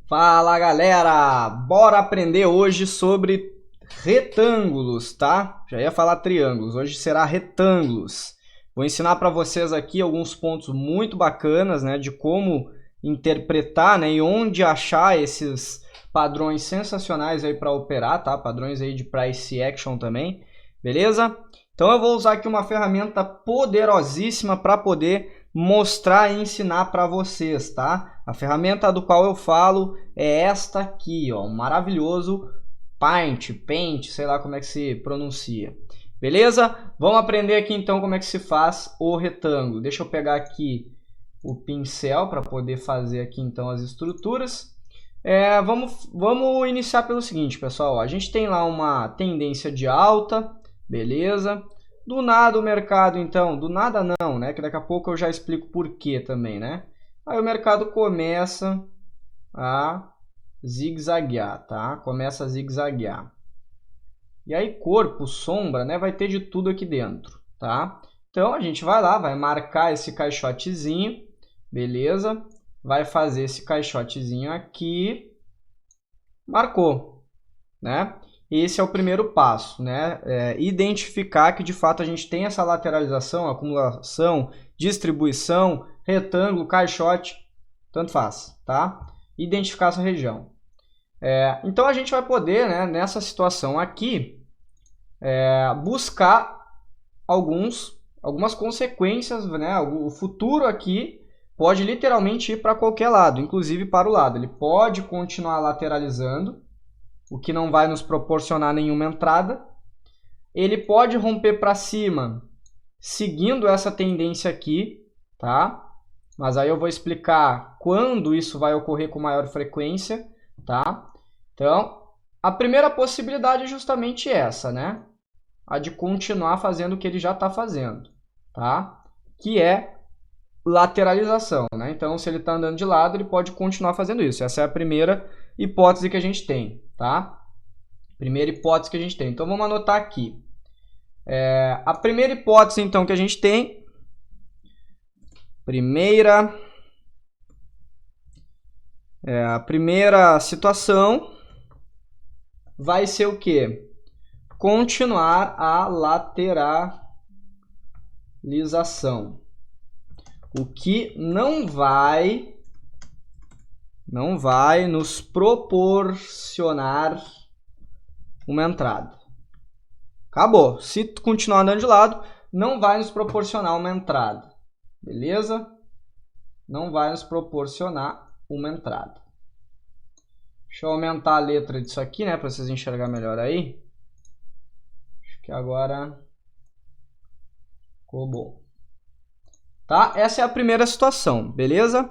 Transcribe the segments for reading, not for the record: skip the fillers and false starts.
Fala galera, bora aprender hoje sobre retângulos, tá? Já ia falar triângulos, hoje será retângulos. Vou ensinar para vocês aqui alguns pontos muito bacanas, né, de como interpretar, né, e onde achar esses padrões sensacionais aí para operar, tá? Padrões aí de price action também, beleza? Então eu vou usar aqui uma ferramenta poderosíssima para poder mostrar e ensinar para vocês, tá? A ferramenta do qual eu falo é esta aqui, ó, um maravilhoso Paint, sei lá como é que se pronuncia. Beleza? Vamos aprender aqui então como é que se faz o retângulo. Deixa eu pegar aqui o pincel para poder fazer aqui então as estruturas. Vamos iniciar pelo seguinte, pessoal. A gente tem lá uma tendência de alta, beleza? Do nada o mercado, então, do nada não, né? Que daqui a pouco eu já explico por quê também, né? Aí o mercado começa a zigue-zaguear, tá? Começa a zigue-zaguear. E aí corpo, sombra, né? Vai ter de tudo aqui dentro, tá? Então a gente vai lá, vai marcar esse caixotezinho, beleza? Vai fazer esse caixotezinho aqui, marcou, né? Esse é o primeiro passo, né? Identificar que de fato a gente tem essa lateralização, acumulação, distribuição, retângulo, caixote, tanto faz, tá? Identificar essa região. Então a gente vai poder, né, nessa situação aqui, buscar algumas consequências, né? O futuro aqui pode literalmente ir para qualquer lado, inclusive para o lado. Ele pode continuar lateralizando, o que não vai nos proporcionar nenhuma entrada. Ele pode romper para cima, seguindo essa tendência aqui, tá? Mas aí eu vou explicar quando isso vai ocorrer com maior frequência, tá? Então, a primeira possibilidade é justamente essa, né? A de continuar fazendo o que ele já está fazendo, tá? Que é lateralização, né? Então, se ele está andando de lado, ele pode continuar fazendo isso. Essa é a primeira hipótese que a gente tem, tá? Primeira hipótese que a gente tem. Então, vamos anotar aqui. A primeira hipótese, então, que a gente tem... A primeira situação vai ser o quê? Continuar a lateralização. O que não vai nos proporcionar uma entrada. Acabou. Se continuar andando de lado, não vai nos proporcionar uma entrada. Beleza? Não vai nos proporcionar uma entrada. Deixa eu aumentar a letra disso aqui, né, para vocês enxergarem melhor aí. Acho que agora ficou bom. Tá? Essa é a primeira situação, beleza?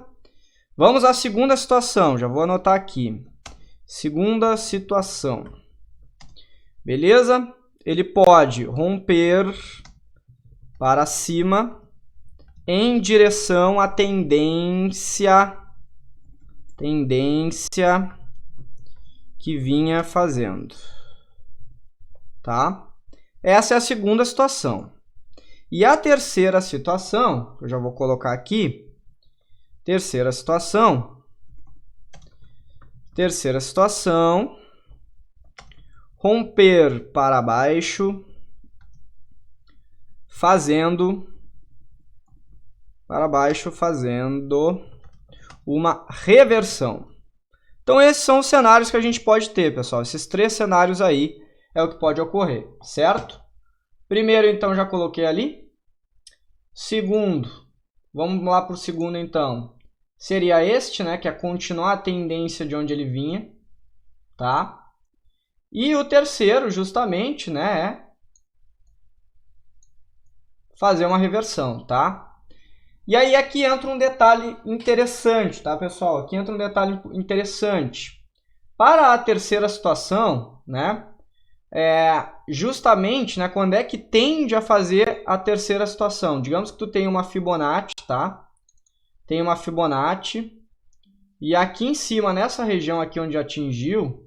Vamos à segunda situação, já vou anotar aqui. Segunda situação. Beleza? Ele pode romper para cima em direção à tendência que vinha fazendo. Tá? Essa é a segunda situação. E a terceira situação, eu já vou colocar aqui, terceira situação, romper para baixo, fazendo uma reversão. Então esses são os cenários que a gente pode ter, pessoal. Esses três cenários aí é o que pode ocorrer, certo? Primeiro, então, já coloquei ali. Segundo, vamos lá para o segundo, então. Seria este, né, que é continuar a tendência de onde ele vinha, tá? E o terceiro, justamente, né, é fazer uma reversão, tá? E aí aqui entra um detalhe interessante, tá, pessoal? Aqui entra um detalhe interessante. Para a terceira situação, né, justamente, né, quando é que tende a fazer a terceira situação? Digamos que tu tem uma Fibonacci, tá? Tem uma Fibonacci e aqui em cima, nessa região aqui onde atingiu,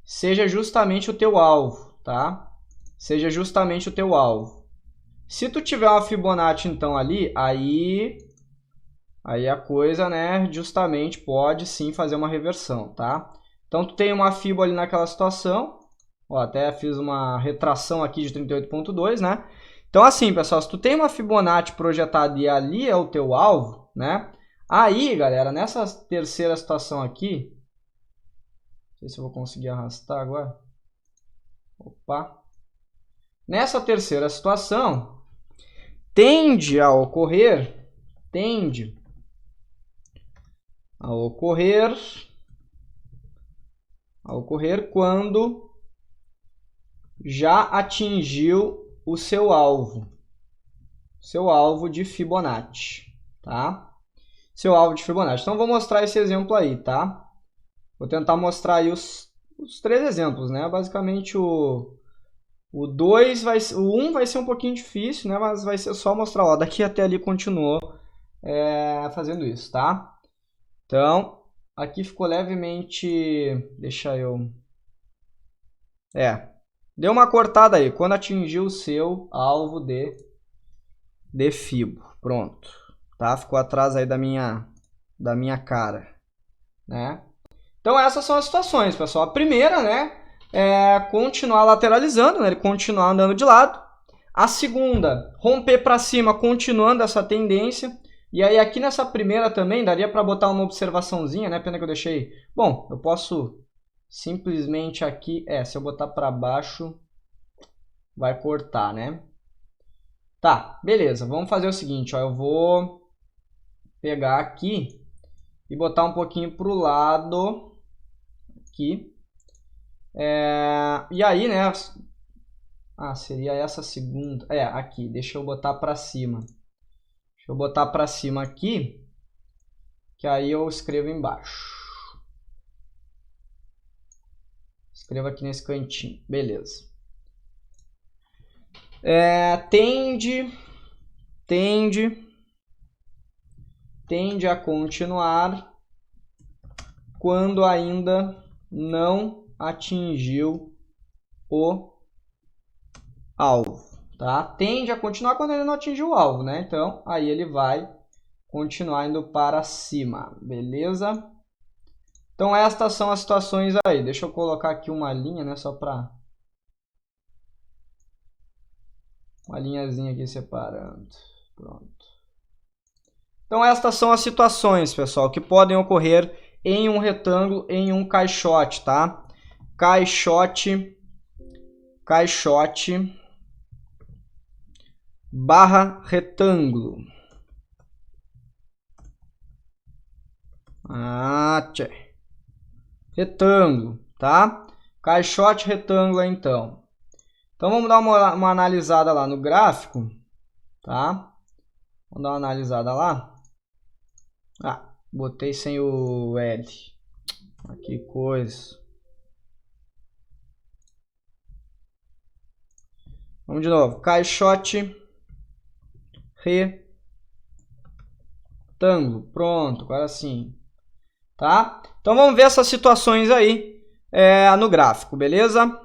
seja justamente o teu alvo, tá? Seja justamente o teu alvo. Se tu tiver uma Fibonacci, então, ali, aí aí a coisa, né, justamente pode sim fazer uma reversão, tá? Então, tu tem uma Fibo ali naquela situação, ó, até fiz uma retração aqui de 38.2, né? Então, assim, pessoal, se tu tem uma Fibonacci projetada e ali é o teu alvo, né? Aí, galera, nessa terceira situação aqui, não sei se eu vou conseguir arrastar agora. Opa! Nessa terceira situação, tende a ocorrer quando já atingiu o seu alvo de Fibonacci, tá? Seu alvo de Fibonacci. Então, vou mostrar esse exemplo aí, tá? Vou tentar mostrar aí os 3 exemplos, né? Basicamente, o 1 vai ser um pouquinho difícil, né? Mas vai ser só mostrar, ó, daqui até ali continuou fazendo isso, tá? Então, aqui ficou levemente... Deixa eu... deu uma cortada aí, quando atingiu o seu alvo de Fibo. Pronto, tá? Ficou atrás aí da minha cara, né? Então, essas são as situações, pessoal. A primeira, né, é continuar lateralizando, né, ele continuar andando de lado. A segunda, romper para cima, continuando essa tendência. E aí, aqui nessa primeira também, daria para botar uma observaçãozinha, né? Pena que eu deixei... Bom, eu posso simplesmente aqui... se eu botar para baixo, vai cortar, né? Tá, beleza. Vamos fazer o seguinte, ó. Eu vou pegar aqui e botar um pouquinho para o lado... aqui. E aí, né? Seria essa segunda. Aqui. Deixa eu botar para cima. Deixa eu botar para cima aqui. Que aí eu escrevo embaixo. Escrevo aqui nesse cantinho. Beleza. Tende a continuar quando ainda não atingiu o alvo, tá? Tende a continuar quando ele não atingiu o alvo, né? Então, aí ele vai continuar indo para cima, beleza? Então, estas são as situações aí. Deixa eu colocar aqui uma linha, né? Só para... uma linhazinha aqui separando. Pronto. Então, estas são as situações, pessoal, que podem ocorrer em um retângulo, em um caixote, tá? Caixote barra retângulo. Retângulo, tá? Caixote retângulo, então. Então, vamos dar uma analisada lá no gráfico, tá? Vamos dar uma analisada lá. Botei sem o L. Que coisa. Vamos de novo. Caixote retângulo. Pronto, agora sim. Tá? Então, vamos ver essas situações aí no gráfico, beleza?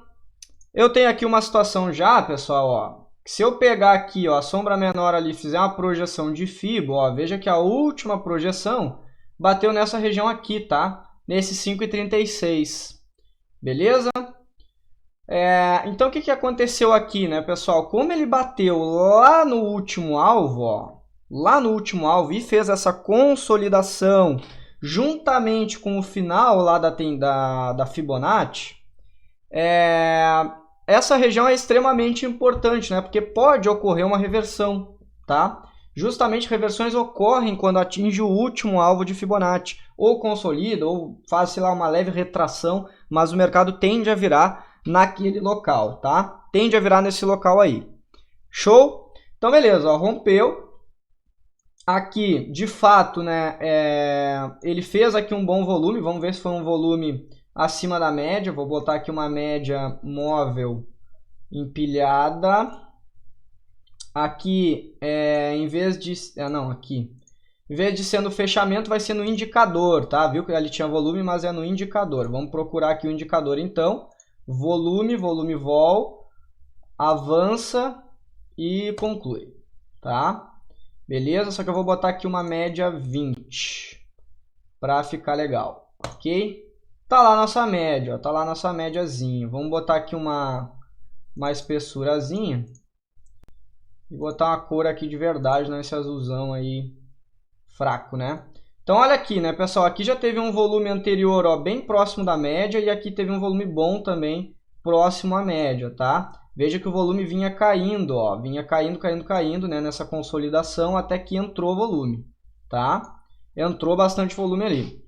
Eu tenho aqui uma situação já, pessoal, ó. Se eu pegar aqui, ó, a sombra menor ali, fizer uma projeção de Fibo, ó, veja que a última projeção bateu nessa região aqui, tá? Nesse 5,36. Beleza? Então, o que aconteceu aqui, né, pessoal? Como ele bateu lá no último alvo, ó, e fez essa consolidação juntamente com o final lá da Fibonacci, essa região é extremamente importante, né? Porque pode ocorrer uma reversão, tá? Justamente reversões ocorrem quando atinge o último alvo de Fibonacci, ou consolida, ou faz, sei lá, uma leve retração, mas o mercado tende a virar naquele local, tá? Tende a virar nesse local aí. Show? Então, beleza, ó, rompeu. Aqui, de fato, né, ele fez aqui um bom volume. Vamos ver se foi um volume acima da média. Vou botar aqui uma média móvel empilhada. Aqui, em vez de... aqui. Em vez de ser no fechamento, vai ser no indicador, tá? Viu que ali tinha volume, mas é no indicador. Vamos procurar aqui o indicador, então. Volume vol, avança e conclui, tá? Beleza? Só que eu vou botar aqui uma média 20 para ficar legal, ok? Tá lá a nossa média, ó, tá lá a nossa médiazinha. Vamos botar aqui uma espessurazinha e botar uma cor aqui de verdade, não esse azulzão aí fraco, né? Então olha aqui, né, pessoal? Aqui já teve um volume anterior, ó, bem próximo da média e aqui teve um volume bom também próximo à média, tá? Veja que o volume vinha caindo, ó, vinha caindo, né, nessa consolidação até que entrou volume, tá? Entrou bastante volume ali.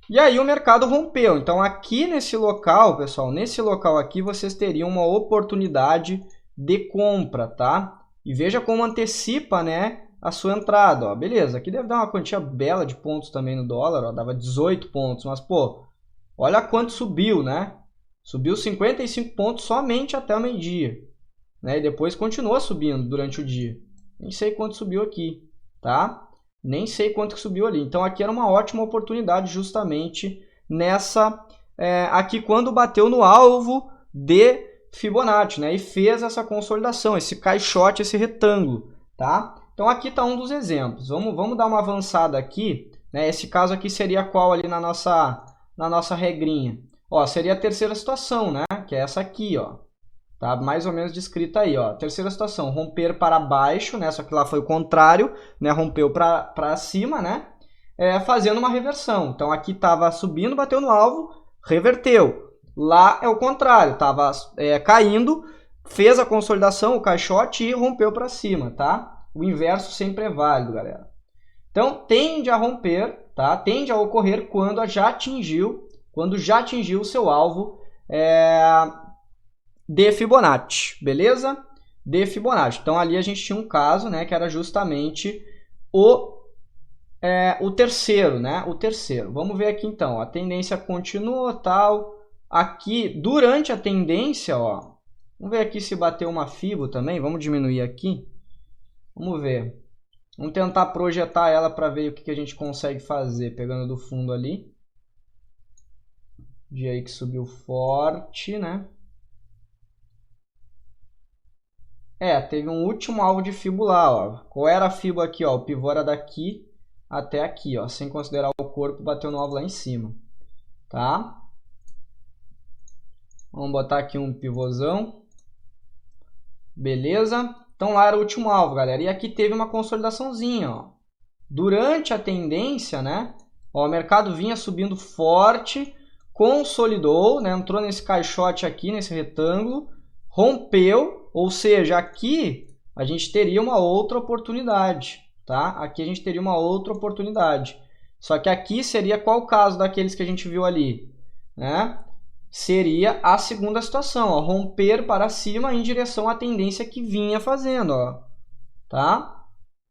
E aí o mercado rompeu. Então aqui nesse local, pessoal, nesse local aqui vocês teriam uma oportunidade de compra, tá? E veja como antecipa, né, a sua entrada, ó. Beleza, aqui deve dar uma quantia bela de pontos também no dólar, ó, dava 18 pontos, mas pô, olha quanto subiu, né? Subiu 55 pontos somente até o meio-dia, né? E depois continua subindo durante o dia. Nem sei quanto subiu aqui, tá? Nem sei quanto que subiu ali. Então aqui era uma ótima oportunidade justamente nessa aqui quando bateu no alvo de Fibonacci, né? E fez essa consolidação, esse caixote, esse retângulo, tá? Então aqui está um dos exemplos. Vamos dar uma avançada aqui, né? Esse caso aqui seria qual ali na nossa regrinha? Ó, seria a terceira situação, né? Que é essa aqui, ó. Tá mais ou menos descrita aí, ó. Terceira situação, romper para baixo, né? Só que lá foi o contrário, né? Rompeu para cima, né? Fazendo uma reversão. Então aqui estava subindo, bateu no alvo, reverteu. Lá é o contrário, estava caindo, fez a consolidação, o caixote e rompeu para cima, tá? O inverso sempre é válido, galera. Então tende a romper, tá? Tende a ocorrer quando já atingiu o seu alvo de Fibonacci, beleza? De Fibonacci. Então ali a gente tinha um caso, né, que era justamente o terceiro, né? O terceiro. Vamos ver aqui então. A tendência continua, tal. Aqui, durante a tendência, ó. Vamos ver aqui se bateu uma Fibo também. Vamos diminuir aqui. Vamos ver. Vamos tentar projetar ela para ver o que a gente consegue fazer. Pegando do fundo ali. Dia aí que subiu forte, né? Teve um último alvo de Fibo lá, ó. Qual era a Fibo aqui, ó? O pivô era daqui até aqui, ó. Sem considerar o corpo, bateu no alvo lá em cima, tá? Vamos botar aqui um pivôzão. Beleza? Então lá era o último alvo, galera. E aqui teve uma consolidaçãozinha, ó. Durante a tendência, né? Ó, o mercado vinha subindo forte, consolidou, né? Entrou nesse caixote aqui, nesse retângulo, rompeu, ou seja, aqui a gente teria uma outra oportunidade, tá? Aqui a gente teria uma outra oportunidade. Só que aqui seria qual o caso daqueles que a gente viu ali, né? Seria a segunda situação, ó, romper para cima em direção à tendência que vinha fazendo, ó, tá?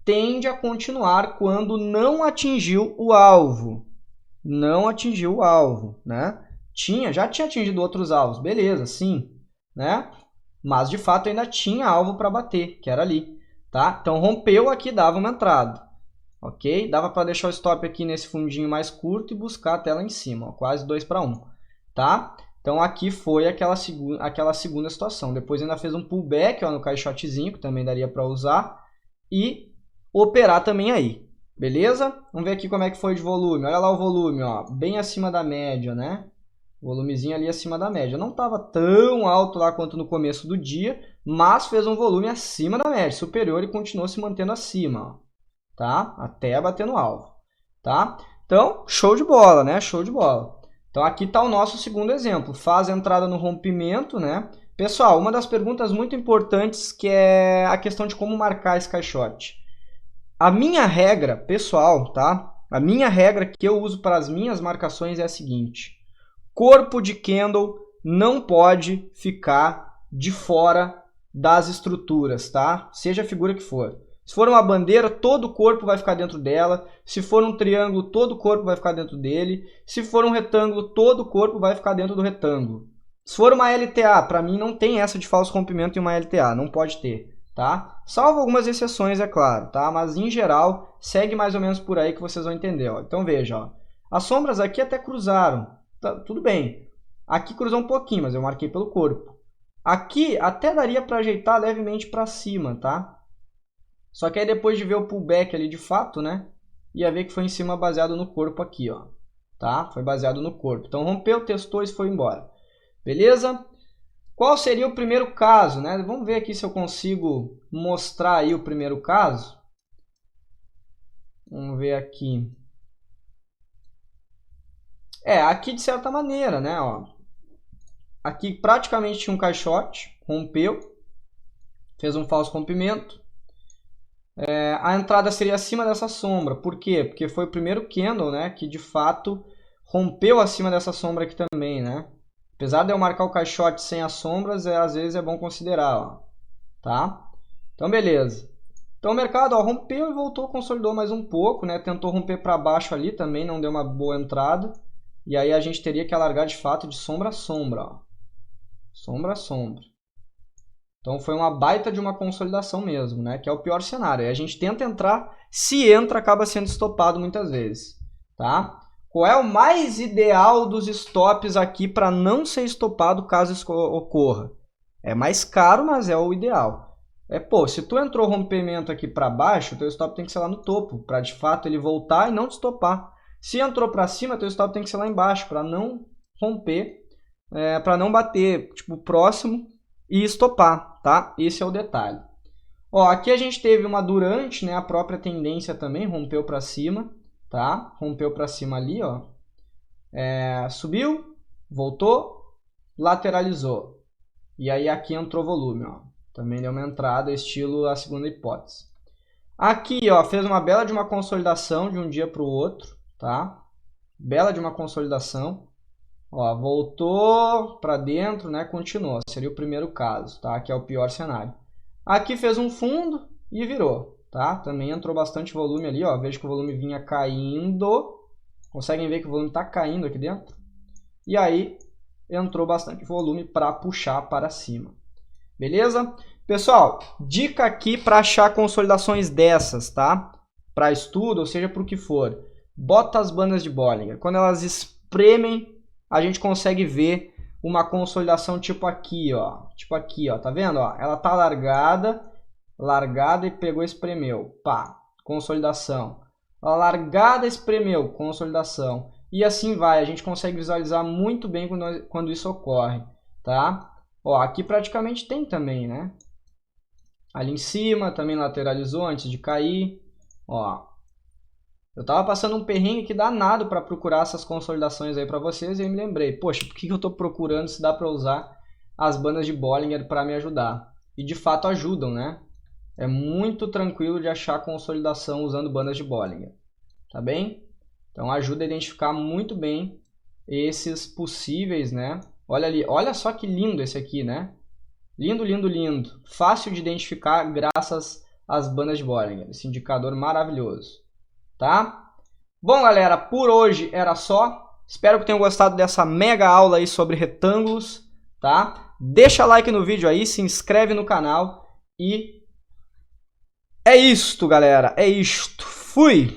Tende a continuar quando não atingiu o alvo. Não atingiu o alvo, né? Já tinha atingido outros alvos, beleza, sim, né? Mas de fato ainda tinha alvo para bater, que era ali, tá? Então rompeu aqui, dava uma entrada, ok? Dava para deixar o stop aqui nesse fundinho mais curto e buscar até lá em cima, ó, quase 2 para 1, tá? Então aqui foi aquela segunda situação. Depois ainda fez um pullback, ó, no caixotezinho, que também daria para usar, e operar também aí, beleza? Vamos ver aqui como é que foi de volume. Olha lá o volume, ó, bem acima da média, né? Volumezinho ali acima da média. Não estava tão alto lá quanto no começo do dia, mas fez um volume acima da média, superior, e continuou se mantendo acima, ó, tá? Até bater no alvo, tá? Então, show de bola, né? Show de bola. Então, aqui está o nosso segundo exemplo. Faz a entrada no rompimento, né? Pessoal, uma das perguntas muito importantes que é a questão de como marcar esse caixote. A minha regra, pessoal, tá? A minha regra que eu uso para as minhas marcações é a seguinte. Corpo de candle não pode ficar de fora das estruturas, tá? Seja a figura que for. Se for uma bandeira, todo o corpo vai ficar dentro dela. Se for um triângulo, todo o corpo vai ficar dentro dele. Se for um retângulo, todo o corpo vai ficar dentro do retângulo. Se for uma LTA, para mim não tem essa de falso rompimento em uma LTA, não pode ter, tá? Salvo algumas exceções, é claro, tá? Mas em geral, segue mais ou menos por aí que vocês vão entender, ó. Então veja, ó. As sombras aqui até cruzaram, tá, tudo bem. Aqui cruzou um pouquinho, mas eu marquei pelo corpo. Aqui até daria para ajeitar levemente para cima, tá? Só que aí depois de ver o pullback ali de fato, né? Ia ver que foi em cima baseado no corpo aqui, ó. Tá? Foi baseado no corpo. Então rompeu, testou e foi embora. Beleza? Qual seria o primeiro caso, né? Vamos ver aqui se eu consigo mostrar aí o primeiro caso. Vamos ver aqui. Aqui de certa maneira, né? Ó. Aqui praticamente tinha um caixote, rompeu, fez um falso rompimento. A entrada seria acima dessa sombra. Por quê? Porque foi o primeiro candle, né, que de fato rompeu acima dessa sombra aqui também, né? Apesar de eu marcar o caixote sem as sombras, às vezes é bom considerar, ó, tá? Então, beleza. Então, o mercado rompeu e voltou, consolidou mais um pouco, né? Tentou romper para baixo ali também, não deu uma boa entrada. E aí a gente teria que alargar de fato de sombra a sombra, ó. Sombra a sombra. Então foi uma baita de uma consolidação mesmo, né? Que é o pior cenário. Aí a gente tenta entrar, se entra, acaba sendo estopado muitas vezes, tá? Qual é o mais ideal dos stops aqui para não ser estopado caso isso ocorra? É mais caro, mas é o ideal. Se tu entrou rompimento aqui para baixo, teu stop tem que ser lá no topo, para de fato ele voltar e não te estopar. Se entrou para cima, teu stop tem que ser lá embaixo, para não romper, para não bater tipo próximo e estopar, tá? Esse é o detalhe. Ó, aqui a gente teve uma durante, né, a própria tendência também, rompeu para cima, tá? Rompeu para cima ali, ó. Subiu, voltou, lateralizou. E aí aqui entrou volume, ó. Também deu uma entrada, estilo a segunda hipótese. Aqui, ó, fez uma bela de uma consolidação de um dia para o outro, tá? Bela de uma consolidação. Ó, voltou para dentro, né? Continuou. Seria o primeiro caso, tá? Que é o pior cenário. Aqui fez um fundo e virou, tá? Também entrou bastante volume ali, ó. Vejo que o volume vinha caindo. Conseguem ver que o volume está caindo aqui dentro? E aí entrou bastante volume para puxar para cima. Beleza? Pessoal, dica aqui para achar consolidações dessas, tá? Para estudo, ou seja, para o que for. Bota as bandas de Bollinger. Quando elas espremem, a gente consegue ver uma consolidação tipo aqui, ó. Tipo aqui, ó. Tá vendo? Ó, ela tá largada e pegou e espremeu. Pá, consolidação. A largada espremeu, consolidação. E assim vai. A gente consegue visualizar muito bem quando isso ocorre, tá? Ó, aqui praticamente tem também, né? Ali em cima também lateralizou antes de cair. Ó, eu tava passando um perrengue que danado para procurar essas consolidações aí para vocês e aí me lembrei, poxa, por que eu tô procurando se dá para usar as bandas de Bollinger para me ajudar? E de fato ajudam, né? É muito tranquilo de achar consolidação usando bandas de Bollinger, tá bem? Então ajuda a identificar muito bem esses possíveis, né? Olha ali, olha só que lindo esse aqui, né? Lindo, lindo, lindo. Fácil de identificar graças às bandas de Bollinger. Esse indicador maravilhoso, tá? Bom, galera, por hoje era só. Espero que tenham gostado dessa mega aula aí sobre retângulos, tá? Deixa like no vídeo aí, se inscreve no canal e é isto, galera. É isto. Fui!